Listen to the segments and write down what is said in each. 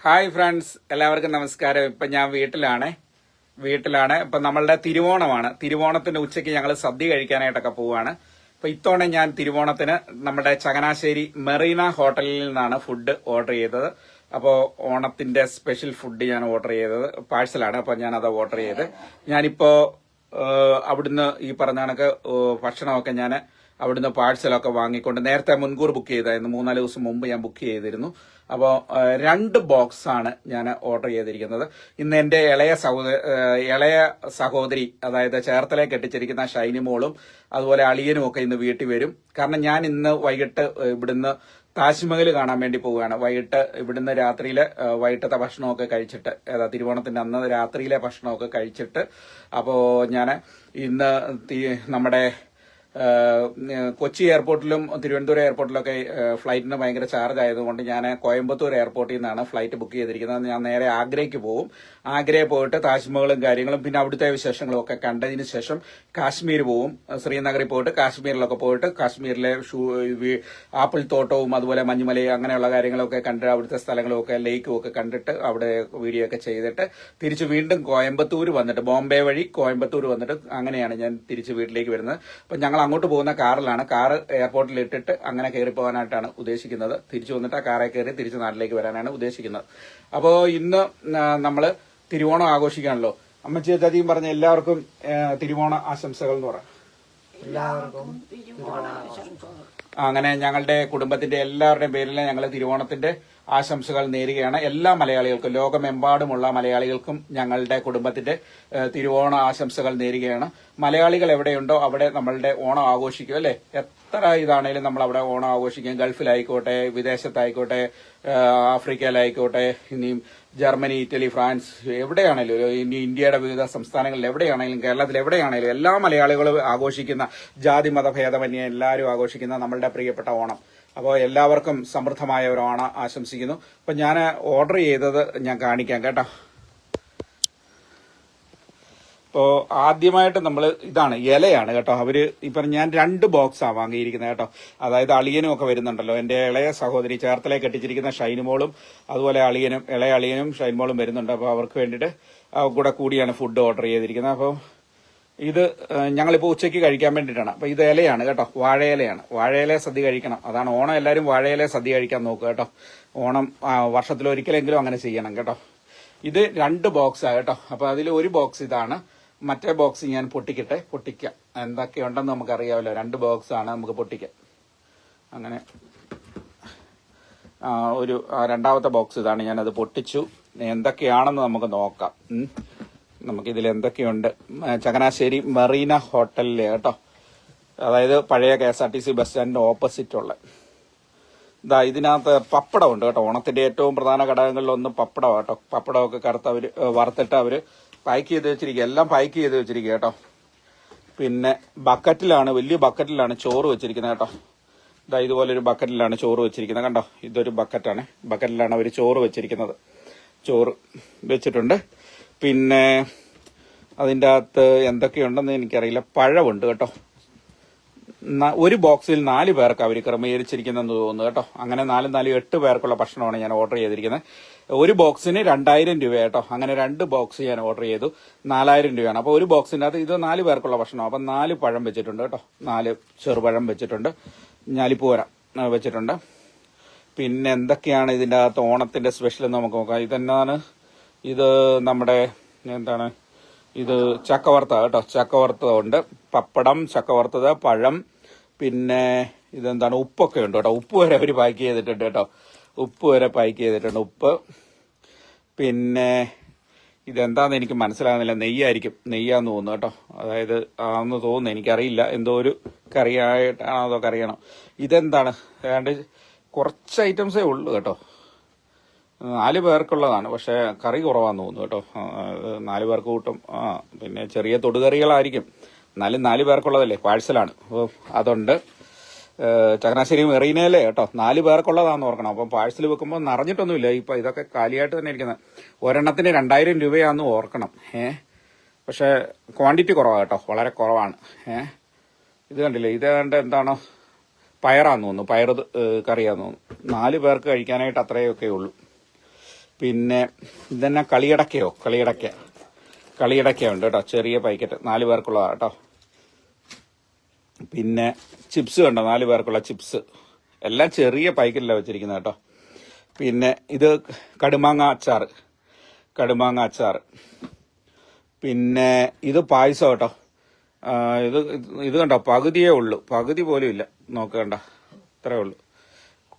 Hi friends, എല്ലാവർക്കും നമസ്കാരം. ഇപ്പൊ ഞാൻ വീട്ടിലാണ്. ഇപ്പൊ നമ്മളുടെ തിരുവോണമാണ്. തിരുവോണത്തിന്റെ ഉച്ചയ്ക്ക് ഞങ്ങൾ സദ്യ കഴിക്കാനായിട്ടൊക്കെ പോവാണ്. ഇപ്പൊ ഇത്തവണ ഞാൻ തിരുവോണത്തിന് നമ്മുടെ ചങ്ങനാശ്ശേരി മെറീന ഹോട്ടലിൽ നിന്നാണ് ഫുഡ് ഓർഡർ ചെയ്തത്. അപ്പോ ഓണത്തിന്റെ സ്പെഷ്യൽ ഫുഡ് ഞാൻ ഓർഡർ ചെയ്തത് പാഴ്സലാണ്. അപ്പൊ ഞാൻ അത് ഓർഡർ ചെയ്ത് ഞാനിപ്പോ അവിടുന്ന് ഈ പറഞ്ഞ കണക്ക് ഭക്ഷണമൊക്കെ ഞാൻ അവിടുന്ന് പാഴ്സലൊക്കെ വാങ്ങിക്കൊണ്ട് നേരത്തെ മുൻകൂർ ബുക്ക് ചെയ്തായിരുന്നു. 3-4 ദിവസം മുമ്പ് ഞാൻ ബുക്ക് ചെയ്തിരുന്നു. അപ്പോൾ 2 ബോക്സാണ് ഞാൻ ഓർഡർ ചെയ്തിരിക്കുന്നത്. ഇന്ന് എന്റെ ഇളയ സഹോദരി, അതായത് ചേർത്തലയെ കെട്ടിച്ചിരിക്കുന്ന ഷൈനിമോളും അതുപോലെ അളിയനും ഒക്കെ ഇന്ന് വീട്ടിൽ വരും. കാരണം ഞാൻ ഇന്ന് വൈകിട്ട് ഇവിടുന്ന് താജ്മഹൽ കാണാൻ വേണ്ടി പോവുകയാണ്. വൈകിട്ട് ഇവിടുന്ന് വൈകിട്ടത്തെ ഭക്ഷണമൊക്കെ കഴിച്ചിട്ട്, തിരുവോണത്തിന്റെ അന്ന് രാത്രിയിലെ ഭക്ഷണമൊക്കെ കഴിച്ചിട്ട് അപ്പോൾ ഞാൻ ഇന്ന് നമ്മുടെ കൊച്ചി എയർപോർട്ടിലും തിരുവനന്തപുരം എയർപോർട്ടിലൊക്കെ ഫ്ലൈറ്റിന് ഭയങ്കര ചാർജ് ആയതുകൊണ്ട് ഞാൻ കോയമ്പത്തൂർ എയർപോർട്ടിൽ നിന്നാണ് ഫ്ലൈറ്റ് ബുക്ക് ചെയ്തിരിക്കുന്നത്. ഞാൻ നേരെ ആഗ്രയ്ക്ക് പോകും. ആഗ്രയിൽ പോയിട്ട് താജ്മഹലും കാര്യങ്ങളും പിന്നെ അവിടുത്തെ വിശേഷങ്ങളും ഒക്കെ കണ്ടതിന് ശേഷം കാശ്മീർ പോവും. ശ്രീനഗറിൽ പോയിട്ട് കാശ്മീരിലൊക്കെ പോയിട്ട് കാശ്മീരിലെ ആപ്പിൾ തോട്ടവും അതുപോലെ മഞ്ഞുമലയും അങ്ങനെയുള്ള കാര്യങ്ങളൊക്കെ കണ്ട് അവിടുത്തെ സ്ഥലങ്ങളും ഒക്കെ ലേക്കും ഒക്കെ കണ്ടിട്ട് അവിടെ വീഡിയോ ഒക്കെ ചെയ്തിട്ട് തിരിച്ച് വീണ്ടും കോയമ്പത്തൂർ വന്നിട്ട് ബോംബെ വഴി കോയമ്പത്തൂർ വന്നിട്ട് അങ്ങനെയാണ് ഞാൻ തിരിച്ച് വീട്ടിലേക്ക് വരുന്നത്. അപ്പൊ ഞങ്ങൾ അങ്ങോട്ട് പോകുന്ന കാറിലാണ്. കാറ് എയർപോർട്ടിൽ ഇട്ടിട്ട് അങ്ങനെ കയറി പോകാനായിട്ടാണ് ഉദ്ദേശിക്കുന്നത്. തിരിച്ചു വന്നിട്ട് ആ കാറെ കയറി തിരിച്ച് നാട്ടിലേക്ക് വരാനാണ് ഉദ്ദേശിക്കുന്നത്. അപ്പോൾ ഇന്ന് നമ്മള് തിരുവോണം ആഘോഷിക്കാണല്ലോ. അമ്മച്ചി ചതിയും പറഞ്ഞ എല്ലാവർക്കും തിരുവോണ ആശംസകൾ എന്ന് പറയാം. എല്ലാവർക്കും അങ്ങനെ ഞങ്ങളുടെ കുടുംബത്തിന്റെ എല്ലാവരുടെയും പേരിൽ ഞങ്ങൾ തിരുവോണത്തിന്റെ ആശംസകൾ നേരുകയാണ്. എല്ലാ മലയാളികൾക്കും, ലോകമെമ്പാടുമുള്ള മലയാളികൾക്കും ഞങ്ങളുടെ കുടുംബത്തിന്റെ തിരുവോണ ആശംസകൾ നേരുകയാണ്. മലയാളികൾ എവിടെയുണ്ടോ അവിടെ നമ്മളുടെ ഓണം ആഘോഷിക്കും, അല്ലെ? എത്ര ഇതാണേലും നമ്മൾ അവിടെ ഓണം ആഘോഷിക്കും. ഗൾഫിലായിക്കോട്ടെ, വിദേശത്തായിക്കോട്ടെ, ആഫ്രിക്കയിലായിക്കോട്ടെ, ഇനിയും ജർമ്മനി, ഇറ്റലി, ഫ്രാൻസ്, എവിടെയാണേലും, ഇനി ഇന്ത്യയുടെ വിവിധ സംസ്ഥാനങ്ങളിൽ എവിടെയാണേലും, കേരളത്തിൽ എവിടെയാണേലും എല്ലാ മലയാളികളും ആഘോഷിക്കുന്ന, ജാതി മതഭേദമന്യേ എല്ലാവരും ആഘോഷിക്കുന്ന നമ്മളുടെ പ്രിയപ്പെട്ട ഓണം. അപ്പോൾ എല്ലാവർക്കും സമൃദ്ധമായ ഒരു ഓണം ആശംസിക്കുന്നു. അപ്പൊ ഞാൻ ഓർഡർ ചെയ്തത് ഞാൻ കാണിക്കാം കേട്ടോ. അപ്പോൾ ആദ്യമായിട്ട് നമ്മൾ ഇതാണ് ഇലയാണ് കേട്ടോ. അവര് ഇപ്പം ഞാൻ 2 ബോക്സാണ് വാങ്ങിയിരിക്കുന്നത് കേട്ടോ. അതായത് അളിയനും ഒക്കെ വരുന്നുണ്ടല്ലോ. എന്റെ ഇളയ സഹോദരി ചേർത്തലയെ കെട്ടിച്ചിരിക്കുന്ന ഷൈനുമോളും അതുപോലെ ഇളയ അളിയനും ഷൈൻമോളും വരുന്നുണ്ട്. അപ്പോൾ അവർക്ക് വേണ്ടിയിട്ട് കൂടിയാണ് ഫുഡ് ഓർഡർ ചെയ്തിരിക്കുന്നത്. അപ്പോൾ ഇത് ഞങ്ങളിപ്പോൾ ഉച്ചയ്ക്ക് കഴിക്കാൻ വേണ്ടിയിട്ടാണ്. അപ്പൊ ഇത് ഇലയാണ് കേട്ടോ, വാഴയിലയാണ്. വാഴയില സദ്യ കഴിക്കണം. അതാണ് ഓണം. എല്ലാവരും വാഴയില സദ്യ കഴിക്കാൻ നോക്കുക കേട്ടോ. ഓണം വർഷത്തിലൊരിക്കലെങ്കിലും അങ്ങനെ ചെയ്യണം കേട്ടോ. ഇത് 2 ബോക്സാണ് കേട്ടോ. അപ്പൊ അതിൽ ഒരു ബോക്സ് ഇതാണ്. മറ്റേ ബോക്സ് ഞാൻ പൊട്ടിക്കാം. എന്തൊക്കെയുണ്ടെന്ന് നമുക്കറിയാമല്ലോ. 2 ബോക്സാണ്, നമുക്ക് പൊട്ടിക്കാം. അങ്ങനെ രണ്ടാമത്തെ ബോക്സ് ഇതാണ്. ഞാനത് പൊട്ടിച്ചു. എന്തൊക്കെയാണെന്ന് നമുക്ക് നോക്കാം. നമുക്കിതിൽ എന്തൊക്കെയുണ്ട്. ചങ്ങനാശ്ശേരി മെറീന ഹോട്ടലിൽ കേട്ടോ, അതായത് പഴയ KSRTC ബസ് സ്റ്റാൻഡിന്റെ ഓപ്പോസിറ്റ് ഉള്ള ഇതിനകത്ത് പപ്പടം ഉണ്ട് കേട്ടോ. ഓണത്തിന്റെ ഏറ്റവും പ്രധാന ഘടകങ്ങളിലൊന്ന് പപ്പടം കേട്ടോ. പപ്പടമൊക്കെ വറുത്തിട്ട് അവര് പാക്ക് ചെയ്ത് വെച്ചിരിക്കുക. എല്ലാം പാക്ക് ചെയ്ത് വെച്ചിരിക്കുക കേട്ടോ. പിന്നെ ബക്കറ്റിലാണ്, വലിയ ബക്കറ്റിലാണ് ചോറ് വെച്ചിരിക്കുന്നത് കേട്ടോ. ഇതുപോലൊരു ബക്കറ്റിലാണ് ചോറ് വെച്ചിരിക്കുന്നത് കണ്ടോ. ഇതൊരു ബക്കറ്റാണ്. ബക്കറ്റിലാണ് അവർ ചോറ് വെച്ചിരിക്കുന്നത്. ചോറ് വെച്ചിട്ടുണ്ട്. പിന്നെ അതിൻ്റെ അകത്ത് എന്തൊക്കെയുണ്ടെന്ന് എനിക്കറിയില്ല. പഴമുണ്ട് കേട്ടോ. ഒരു ബോക്സിൽ 4 പേർക്ക് അവർ ക്രമീകരിച്ചിരിക്കുന്നെന്ന് തോന്നുന്നു കേട്ടോ. അങ്ങനെ 4 8 പേർക്കുള്ള ഭക്ഷണമാണ് ഞാൻ ഓർഡർ ചെയ്തിരിക്കുന്നത്. ഒരു ബോക്സിന് 2000 രൂപ കേട്ടോ. അങ്ങനെ 2 ബോക്സ് ഞാൻ ഓർഡർ ചെയ്തു. 4000 രൂപയാണ്. അപ്പോൾ ഒരു ബോക്സിൻ്റെ അകത്ത് ഇത് 4 പേർക്കുള്ള ഭക്ഷണം. അപ്പം 4 പഴം വെച്ചിട്ടുണ്ട് കേട്ടോ. 4 ചെറുപഴം വെച്ചിട്ടുണ്ട്. ഞാലിപ്പൂവര വെച്ചിട്ടുണ്ട്. പിന്നെ എന്തൊക്കെയാണ് ഇതിൻ്റെ അകത്ത് ഓണത്തിന്റെ സ്പെഷ്യൽ എന്ന് നമുക്ക് നോക്കാം. ഇതെന്നാണ്? ഇത് നമ്മുടെ എന്താണ് ഇത്? ചക്കവറുത്ത കേട്ടോ. ചക്കവറുത്തതുണ്ട്, പപ്പടം, ചക്കവറുത്തത്, പഴം, പിന്നെ ഇതെന്താണ്? ഉപ്പൊക്കെ ഉണ്ട് കേട്ടോ. ഉപ്പ് വരെ അവർ പാക്ക് ചെയ്തിട്ടുണ്ട് കേട്ടോ. ഉപ്പ്. പിന്നെ ഇതെന്താന്ന് എനിക്ക് മനസ്സിലാകുന്നില്ല. നെയ്യാന്ന് തോന്നുന്നു കേട്ടോ. അതായത് ആന്ന് തോന്നുന്നു, എനിക്കറിയില്ല. എന്തോ ഒരു കറിയായിട്ടാണോ അതോ കറിയണോ. ഇതെന്താണ്? ഏതാണ്ട് കുറച്ച് ഐറ്റംസേ ഉള്ളൂ കേട്ടോ. 4 പേർക്കുള്ളതാണ്. പക്ഷെ കറി കുറവാന്ന് തോന്നുന്നു കേട്ടോ. 4 പേർക്ക് കൂട്ടും. പിന്നെ ചെറിയ തൊടുകറികളായിരിക്കും. എന്നാലും 4 പേർക്കുള്ളതല്ലേ, പാഴ്സലാണ്. അപ്പോൾ അതുണ്ട്. ചങ്ങനാശ്ശേരി മെറീനയിലെ കേട്ടോ. 4 പേർക്കുള്ളതാന്ന് ഓർക്കണം. അപ്പം പാഴ്സൽ വെക്കുമ്പോൾ നിറഞ്ഞിട്ടൊന്നുമില്ല. ഇപ്പൊ ഇതൊക്കെ കാലിയായിട്ട് തന്നെ ഇരിക്കുന്നത്. ഒരെണ്ണത്തിന് 2000 രൂപയാന്ന് ഓർക്കണം. പക്ഷെ ക്വാണ്ടിറ്റി കുറവാണ് കേട്ടോ. വളരെ കുറവാണ്. ഇത് കണ്ടില്ലേ? ഇത് കണ്ട് എന്താണോ പയറാന്ന് തോന്നുന്നു. പയർ കറിയാന്ന് തോന്നുന്നു. 4 പേർക്ക് കഴിക്കാനായിട്ട് അത്രയൊക്കെ ഉള്ളൂ. പിന്നെ ഇതന്നെ കളിയടക്ക ഉണ്ട് കേട്ടോ, ചെറിയ പാക്കറ്റ് 4 പേർക്കുള്ളതാണ് കേട്ടോ. പിന്നെ ചിപ്സ് കണ്ടോ, 4 പേർക്കുള്ള ചിപ്സ്, എല്ലാം ചെറിയ പാക്കറ്റിലാണ് വെച്ചിരിക്കുന്നത് കേട്ടോ. പിന്നെ ഇത് കടുമാങ്ങ അച്ചാർ. പിന്നെ ഇത് പായസം കേട്ടോ. ഇത് കണ്ടോ, പകുതിയേ ഉള്ളൂ, പകുതി പോലും ഇല്ല, നോക്കണ്ട, ഇത്രേ ഉള്ളൂ.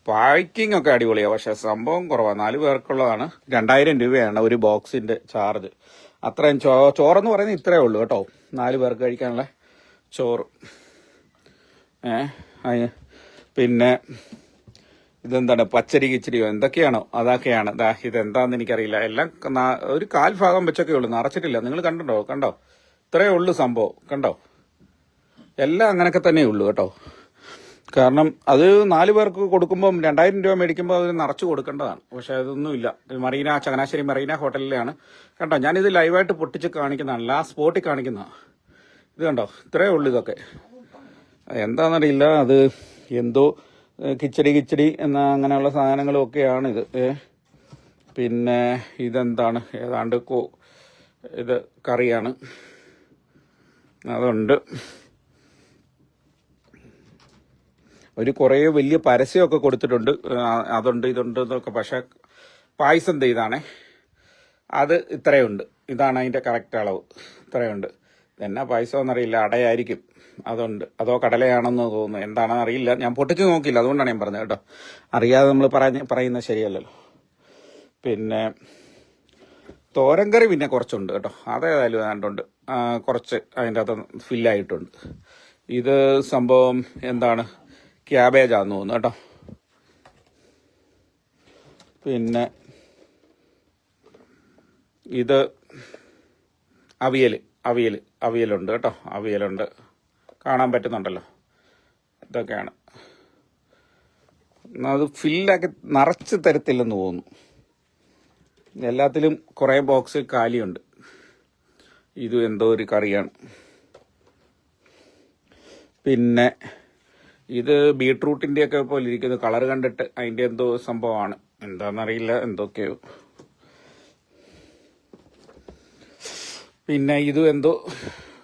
പാക്കിംഗ് ഒക്കെ അടിപൊളിയാണ്, പക്ഷെ സംഭവം കുറവാണ്. 4 പേർക്കുള്ളതാണ്. 2000 രൂപയാണ് ഒരു ബോക്സിന്റെ ചാർജ്. അത്രയും ചോറെന്ന് പറയുന്നത് ഇത്രേ ഉള്ളൂ കേട്ടോ, 4 പേർക്ക് കഴിക്കാനുള്ള ചോറ്. പിന്നെ ഇതെന്താണ്, പച്ചരി കിച്ചടിയോ എന്തൊക്കെയാണോ അതൊക്കെയാണ്. ഇതെന്താന്ന് എനിക്കറിയില്ല. എല്ലാം ഒരു 1/4 ഭാഗം വെച്ചൊക്കെ ഉള്ളൂ, നിറച്ചിട്ടില്ല. നിങ്ങൾ കണ്ടോ, ഇത്രേ ഉള്ളൂ സംഭവം, കണ്ടോ. എല്ലാം അങ്ങനൊക്കെ തന്നെ ഉള്ളൂ കേട്ടോ. കാരണം അത് 4 പേർക്ക് കൊടുക്കുമ്പോൾ 2000 രൂപ മേടിക്കുമ്പോൾ അത് നിറച്ച് കൊടുക്കേണ്ടതാണ്. പക്ഷെ അതൊന്നുമില്ല. ചങ്ങനാശ്ശേരി മറീന ഹോട്ടലിലാണ് കണ്ടോ. ഞാനിത് ലൈവായിട്ട് പൊട്ടിച്ച് കാണിക്കുന്നതാണ്, ലാസ്റ്റ് സ്പോട്ടിൽ കാണിക്കുന്നതാണ്. ഇത് കണ്ടോ, ഇത്രേ ഉള്ളൂ. ഇതൊക്കെ എന്താണെന്നറിയില്ല, അത് എന്തോ കിച്ചടി എന്ന അങ്ങനെയുള്ള സാധനങ്ങളും ഒക്കെയാണ് ഇത്. പിന്നെ ഇതെന്താണ്, ഏതാണ്ട് ഇത് കറിയാണ്, അതുണ്ട്. കുറേ വലിയ പരസ്യമൊക്കെ കൊടുത്തിട്ടുണ്ട്, അതുണ്ട് ഇതുണ്ട് എന്നൊക്കെ. പക്ഷെ പായസം ഇതാണേ, അത് ഇത്രയുണ്ട്. ഇതാണ് അതിൻ്റെ കറക്റ്റ് അളവ്, ഇത്രയുണ്ട്. ഇതെന്നാ പായസം എന്നറിയില്ല, അടയായിരിക്കും, അതുണ്ട്. അതോ കടലയാണെന്ന് തോന്നുന്നു, എന്താണെന്ന് അറിയില്ല. ഞാൻ പൊട്ടിച്ച് നോക്കിയില്ല, അതുകൊണ്ടാണ് ഞാൻ പറഞ്ഞത് കേട്ടോ. അറിയാതെ നമ്മൾ പറയുന്നത് ശരിയല്ലല്ലോ. പിന്നെ തോരൻ കറി പിന്നെ കുറച്ചുണ്ട് കേട്ടോ, അതേതായാലും ഏതാണ്ടുണ്ട്, കുറച്ച് അതിൻ്റെ അകത്ത് ഫില്ലായിട്ടുണ്ട്. ഇത് സംഭവം എന്താണ്, ക്യാബേജാന്ന് തോന്നുന്നു കേട്ടോ. പിന്നെ ഇത് അവിയലുണ്ട് കേട്ടോ, അവിയലുണ്ട്, കാണാൻ പറ്റുന്നുണ്ടല്ലോ. ഇതൊക്കെയാണ്. അത് ഫില്ലാക്കി നിറച്ച് തരത്തില്ലെന്ന് തോന്നുന്നു. എല്ലാത്തിലും കുറേ ബോക്സ് കാലിയുണ്ട്. ഇത് എന്തോ ഒരു കറിയാണ്. പിന്നെ ഇത് ബീട്രൂട്ടിൻ്റെയൊക്കെ പോലെ ഇരിക്കുന്ന കളർ കണ്ടിട്ട് അതിൻ്റെ എന്തോ സംഭവമാണ്, എന്താണെന്നറിയില്ല, എന്തൊക്കെയോ. പിന്നെ ഇത് എന്തോ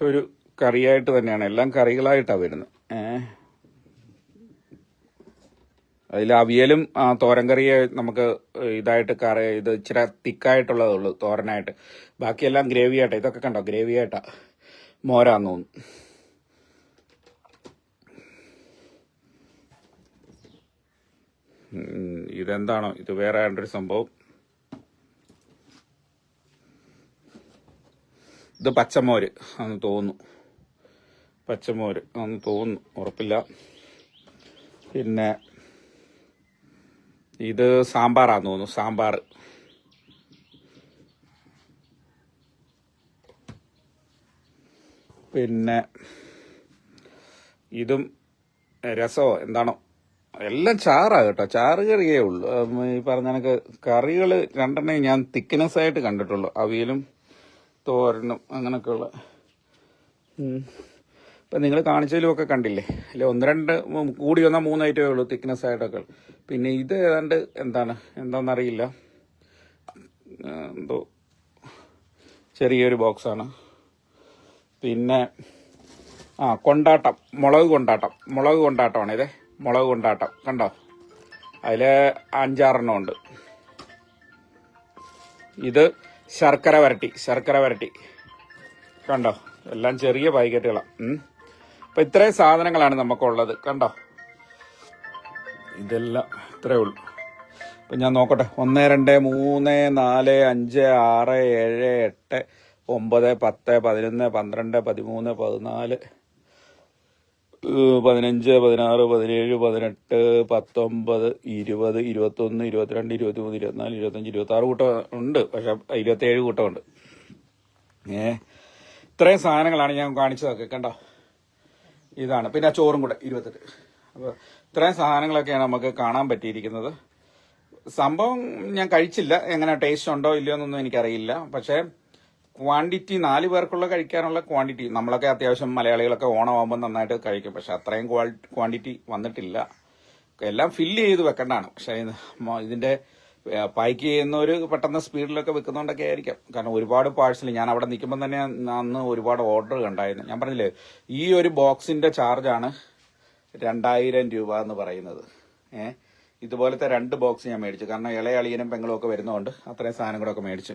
ഒരു കറിയായിട്ട് തന്നെയാണ്, എല്ലാം കറികളായിട്ടാണ് വരുന്നത്. അതിൽ അവിയലും തോരൻ കറിയെ നമുക്ക് ഇതായിട്ട് ഇത് ഇച്ചിരി തിക്കായിട്ടുള്ളതേ ഉള്ളൂ തോരനായിട്ട്. ബാക്കിയെല്ലാം ഗ്രേവി ആയിട്ടാണ്. ഇതൊക്കെ കണ്ടോ, ഗ്രേവി ആയിട്ടാ, മോരാന്ന് തോന്നുന്നു. ഇതെന്താണോ, ഇത് വേറെ ഒരു സംഭവം. ഇത് പച്ചമോര് ആണെന്ന് തോന്നുന്നു, ഉറപ്പില്ല. പിന്നെ ഇത് സാമ്പാറാന്ന് തോന്നുന്നു, സാമ്പാർ. പിന്നെ ഇതും രസമോ എന്താണോ, എല്ലാം ചാറാ കേട്ടോ, ചാറ് കറിയേ ഉള്ളൂ. ഈ പറഞ്ഞ കണക്ക് കറികൾ 2 ഞാൻ തിക്നെസ് ആയിട്ട് കണ്ടിട്ടുള്ളൂ, അവിയലും തോരനും അങ്ങനെയൊക്കെയുള്ള. ഇപ്പം നിങ്ങൾ കാണിച്ചതിലുമൊക്കെ കണ്ടില്ലേ, അല്ലെ 1-2 കൂടി വന്നാൽ 3 ഐറ്റമേ ഉള്ളൂ തിക്നെസ് ആയിട്ടൊക്കെ. പിന്നെ ഇത് ഏതാണ്ട് എന്താണെന്നറിയില്ല, എന്തോ ചെറിയൊരു ബോക്സാണ്. പിന്നെ മുളക് കൊണ്ടാട്ടമാണ് ഇതേ, മുളക് കൊണ്ടാട്ടം കണ്ടോ, അതിൽ 5-6 ഉണ്ട്. ഇത് ശർക്കര വരട്ടി കണ്ടോ, എല്ലാം ചെറിയ പാക്കറ്റുകളാണ്. അപ്പം ഇത്രയും സാധനങ്ങളാണ് നമുക്കുള്ളത് കണ്ടോ. ഇതെല്ലാം ഇത്രയേ ഉള്ളൂ. അപ്പം ഞാൻ നോക്കട്ടെ, 1 2 3 4 5 6 7 8 9 10 11 12 13 14 15 16 17 18 19 20 21 22 23 24 25 26 കൂട്ടം ഉണ്ട്, പക്ഷെ 27 കൂട്ടമുണ്ട്. ഇത്രയും സാധനങ്ങളാണ് ഞാൻ കാണിച്ചതൊക്കെ കണ്ടോ. ഇതാണ് പിന്നെ ചോറും കൂടെ 28. അപ്പോൾ ഇത്രയും സാധനങ്ങളൊക്കെയാണ് നമുക്ക് കാണാൻ പറ്റിയിരിക്കുന്നത്. സംഭവം ഞാൻ കഴിച്ചില്ല, എങ്ങനെ ടേസ്റ്റ് ഉണ്ടോ ഇല്ലയോ എന്നൊന്നും എനിക്കറിയില്ല. പക്ഷേ ക്വാണ്ടിറ്റി 4 പേർക്കുള്ള കഴിക്കാനുള്ള ക്വാണ്ടിറ്റി, നമ്മളൊക്കെ അത്യാവശ്യം മലയാളികളൊക്കെ ഓണമാകുമ്പോൾ നന്നായിട്ട് കഴിക്കും, പക്ഷെ അത്രയും ക്വാണ്ടിറ്റി വന്നിട്ടില്ല. എല്ലാം ഫില്ല് ചെയ്ത് വെക്കേണ്ടതാണ്. പക്ഷേ ഇതിന്റെ പായ്ക്ക് ചെയ്യുന്നവര് പെട്ടെന്ന് സ്പീഡിലൊക്കെ വെക്കുന്നോണ്ടൊക്കെ ആയിരിക്കാം. കാരണം ഒരുപാട് പാഴ്സൽ ഞാൻ അവിടെ നിൽക്കുമ്പോൾ തന്നെ അന്ന് ഒരുപാട് ഓർഡർ കണ്ടായിരുന്നു. ഞാൻ പറഞ്ഞില്ലേ, ഈ ഒരു ബോക്സിന്റെ ചാർജാണ് 2000 രൂപ എന്ന് പറയുന്നത്. ഇതുപോലത്തെ 2 ബോക്സ് ഞാൻ മേടിച്ചു. കാരണം ഇളയ അളിയനും പെങ്ങളും ഒക്കെ വരുന്നതുകൊണ്ട് അത്രയും സാധനങ്ങളൊക്കെ മേടിച്ചു.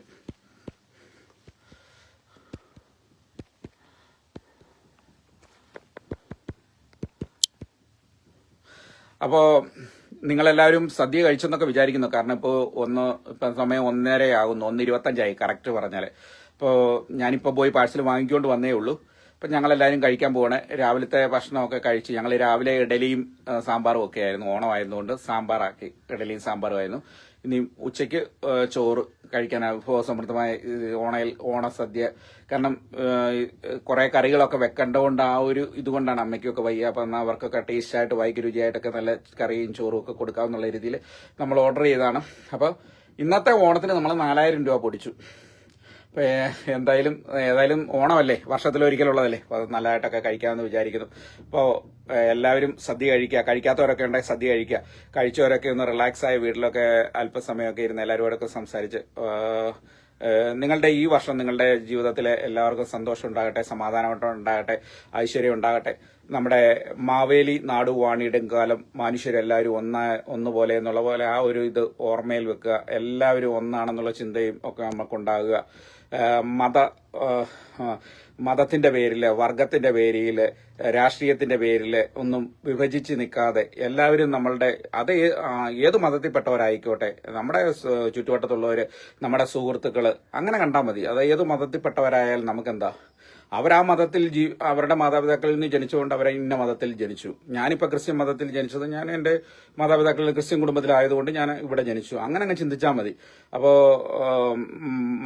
അപ്പോ നിങ്ങളെല്ലാവരും സദ്യ കഴിച്ചെന്നൊക്കെ വിചാരിക്കുന്നു. കാരണം ഇപ്പൊ സമയം 1:30 ആകുന്നു, 1:25 കറക്റ്റ് പറഞ്ഞാല്. ഇപ്പോൾ ഞാനിപ്പോൾ പോയി പാഴ്സൽ വാങ്ങിക്കൊണ്ട് വന്നേ ഉള്ളൂ. ഇപ്പം ഞങ്ങളെല്ലാവരും കഴിക്കാൻ പോവാണ്. രാവിലത്തെ ഭക്ഷണമൊക്കെ കഴിച്ച് ഞങ്ങൾ രാവിലെ ഇഡലിയും സാമ്പാറും ഒക്കെ ആയിരുന്നു. ഓണമായതുകൊണ്ട് സാമ്പാറാക്കി, ഇഡലിയും സാമ്പാറും ആയിരുന്നു. ഇനി ഉച്ചയ്ക്ക് ചോറ് കഴിക്കാൻ വിഭവസമൃദ്ധമായ ഓണസദ്യ. കാരണം കുറെ കറികളൊക്കെ വെക്കേണ്ടതുകൊണ്ട് ആ ഒരു ഇതുകൊണ്ടാണ് അമ്മയ്ക്കൊക്കെ വയ്യ. അപ്പം എന്നാൽ അവർക്കൊക്കെ ടേസ്റ്റായിട്ട് വായിക്ക് രുചിയായിട്ടൊക്കെ നല്ല കറിയും ചോറും ഒക്കെ കൊടുക്കാമെന്നുള്ള രീതിയിൽ നമ്മൾ ഓർഡർ ചെയ്തതാണ്. അപ്പോൾ ഇന്നത്തെ ഓണത്തിന് നമ്മൾ 4000 രൂപ പൊടിച്ചു. ഏതായാലും ഓണമല്ലേ, വർഷത്തിലൊരിക്കലുള്ളതല്ലേ, അപ്പോൾ അത് നല്ലതായിട്ടൊക്കെ കഴിക്കാമെന്ന് വിചാരിക്കുന്നു. അപ്പോൾ എല്ലാവരും സദ്യ കഴിക്കുക. കഴിക്കാത്തവരൊക്കെ ഉണ്ടെങ്കിൽ സദ്യ കഴിക്കുക. കഴിച്ചവരൊക്കെ ഒന്ന് റിലാക്സ് ആയി വീട്ടിലൊക്കെ അല്പസമയമൊക്കെ ഇരുന്ന് എല്ലാവരോടൊക്കെ സംസാരിച്ച് നിങ്ങളുടെ ഈ വർഷം നിങ്ങളുടെ ജീവിതത്തിലെ എല്ലാവർക്കും സന്തോഷം ഉണ്ടാകട്ടെ, സമാധാനം ഉണ്ടാകട്ടെ, ഐശ്വര്യം ഉണ്ടാകട്ടെ. നമ്മുടെ മാവേലി നാടു വാണിടും കാലം മനുഷ്യരെല്ലാവരും ഒന്നുപോലെ എന്നുള്ള പോലെ ആ ഒരു ഇത് ഓർമ്മയിൽ വെക്കുക. എല്ലാവരും ഒന്നാണെന്നുള്ള ചിന്തയും ഒക്കെ നമുക്കുണ്ടാകുക. മതത്തിന്റെ പേരില്, വർഗത്തിന്റെ പേരില്, രാഷ്ട്രീയത്തിന്റെ പേരില് ഒന്നും വിഭജിച്ച് നിൽക്കാതെ എല്ലാവരും അത് ഏത് മതത്തിൽപ്പെട്ടവരായിക്കോട്ടെ, നമ്മുടെ ചുറ്റുവട്ടത്തുള്ളവര്, നമ്മുടെ സുഹൃത്തുക്കള്, അങ്ങനെ കണ്ടാൽ മതി. അത് ഏത് മതത്തിൽപ്പെട്ടവരായാലും നമുക്കെന്താ, അവരാ മതത്തിൽ അവരുടെ മാതാപിതാക്കളിൽ നിന്ന് ജനിച്ചുകൊണ്ട് അവരെ ഇന്ന മതത്തിൽ ജനിച്ചു. ഞാനിപ്പോൾ ക്രിസ്ത്യൻ മതത്തിൽ ജനിച്ചത് ഞാൻ എൻ്റെ മാതാപിതാക്കളിൽ ക്രിസ്ത്യൻ കുടുംബത്തിലായതുകൊണ്ട് ഞാൻ ഇവിടെ ജനിച്ചു. അങ്ങനെ അങ്ങ് ചിന്തിച്ചാൽ മതി. അപ്പോൾ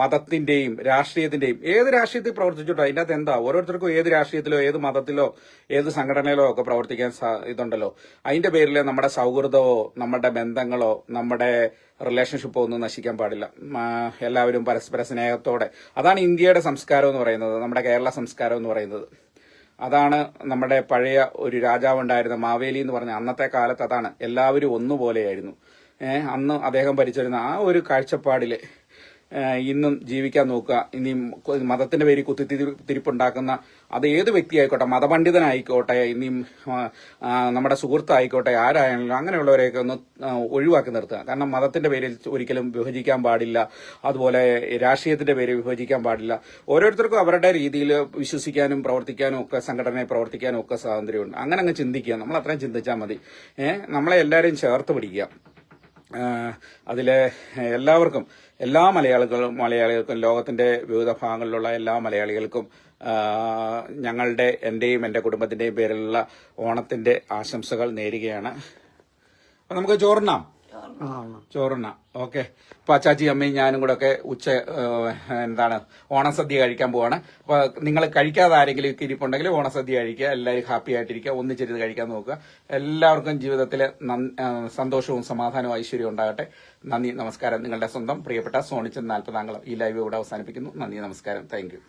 മതത്തിന്റെയും രാഷ്ട്രീയത്തിന്റെയും, ഏത് രാഷ്ട്രീയത്തിൽ പ്രവർത്തിച്ചിട്ടോ അതിൻ്റെ അകത്ത് എന്താ, ഓരോരുത്തർക്കും ഏത് രാഷ്ട്രീയത്തിലോ ഏത് മതത്തിലോ ഏത് സംഘടനയിലോ ഒക്കെ പ്രവർത്തിക്കാൻ ഇതുണ്ടല്ലോ. അതിന്റെ പേരിൽ നമ്മുടെ സൗഹൃദമോ നമ്മുടെ ബന്ധങ്ങളോ നമ്മുടെ റിലേഷൻഷിപ്പോ ഒന്നും നശിക്കാൻ പാടില്ല. എല്ലാവരും പരസ്പര സ്നേഹത്തോടെ, അതാണ് ഇന്ത്യയുടെ സംസ്കാരം എന്ന് പറയുന്നത്, നമ്മുടെ കേരള സംസ്കാരം എന്ന് പറയുന്നത്. അതാണ് നമ്മുടെ പഴയ ഒരു രാജാവ് ഉണ്ടായിരുന്ന മാവേലി എന്ന് പറഞ്ഞ അന്നത്തെ കാലത്ത് അതാണ്, എല്ലാവരും ഒന്നുപോലെയായിരുന്നു. അന്ന് അദ്ദേഹം ഭരിച്ചിരുന്ന ആ ഒരു കാഴ്ചപ്പാടില് ഇന്നും ജീവിക്കാൻ നോക്കുക. ഇനി മതത്തിന്റെ പേരിൽ കുത്തിത്തിരിപ്പുണ്ടാക്കുന്ന അത് ഏത് വ്യക്തിയായിക്കോട്ടെ, മതപണ്ഡിതനായിക്കോട്ടെ, ഇനിയും നമ്മുടെ സുഹൃത്തായിക്കോട്ടെ, ആരായാലും അങ്ങനെയുള്ളവരെയൊക്കെ ഒന്ന് ഒഴിവാക്കി നിർത്തുക. കാരണം മതത്തിന്റെ പേരിൽ ഒരിക്കലും വിഭജിക്കാൻ പാടില്ല. അതുപോലെ രാഷ്ട്രീയത്തിന്റെ പേരിൽ വിഭജിക്കാൻ പാടില്ല. ഓരോരുത്തർക്കും അവരുടെ രീതിയിൽ വിശ്വസിക്കാനും പ്രവർത്തിക്കാനും ഒക്കെ, സംഘടനയെ പ്രവർത്തിക്കാനും ഒക്കെ സ്വാതന്ത്ര്യമുണ്ട്. അങ്ങനെ അങ്ങ് ചിന്തിക്കുക. നമ്മൾ അത്രയും ചിന്തിച്ചാൽ മതി. നമ്മളെ എല്ലാവരെയും ചേർത്ത് പിടിക്കുക. അതിലെ എല്ലാവർക്കും, എല്ലാ മലയാളികൾക്കും, ലോകത്തിന്റെ വിവിധ ഭാഗങ്ങളിലുള്ള എല്ലാ മലയാളികൾക്കും എന്റെയും എന്റെ കുടുംബത്തിന്റെയും പേരിലുള്ള ഓണത്തിന്റെ ആശംസകൾ നേരുകയാണ്. അപ്പൊ നമുക്ക് ചോറുണ്ണാം. ഓക്കെ. അപ്പൊ അച്ചാച്ചി അമ്മയും ഞാനും കൂടെ ഒക്കെ ഓണസദ്യ കഴിക്കാൻ പോവാണ്. അപ്പൊ നിങ്ങൾ കഴിക്കാതെ ആരെങ്കിലും ഇരിപ്പുണ്ടെങ്കിൽ ഓണസദ്യ കഴിക്കുക. എല്ലാവരും ഹാപ്പി ആയിട്ടിരിക്കുക, ഒന്നിച്ചിരുന്ന് കഴിക്കാൻ നോക്കുക. എല്ലാവർക്കും ജീവിതത്തിൽ സന്തോഷവും സമാധാനവും ഐശ്വര്യവും ഉണ്ടാകട്ടെ. നന്ദി, നമസ്കാരം. നിങ്ങളുടെ സ്വന്തം പ്രിയപ്പെട്ട സോണിച്ചൻ 40 ഈ ലൈവ് ഇവിടെ അവസാനിപ്പിക്കുന്നു. നന്ദി, നമസ്കാരം. Thank you.